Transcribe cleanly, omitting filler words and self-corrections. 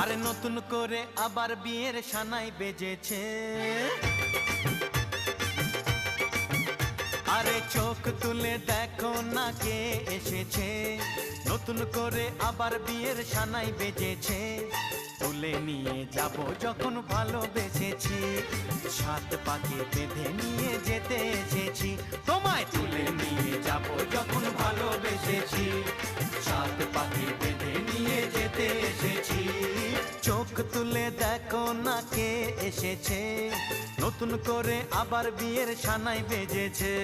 আরে নতুন করে আবার বিয়ের সানাই বেজেছে। আরে চোখ তুলে দেখো না কে এসেছে, নতুন করে আবার বিয়ের সানাই বেজেছে। তুলে নিয়ে যাব যখন ভালোবেসেছি, সাত পাকে বেঁধে নিয়ে যেতে এসেছি। তোমায় তুলে নিয়ে যাব যখন ভালোবেসেছি, সাত পাকে বেঁধে নিয়ে যেতে এসেছি। চোখ তুলে দেখো না কে এসেছে, নতুন করে আবার বিয়ের সানাই বেজেছে।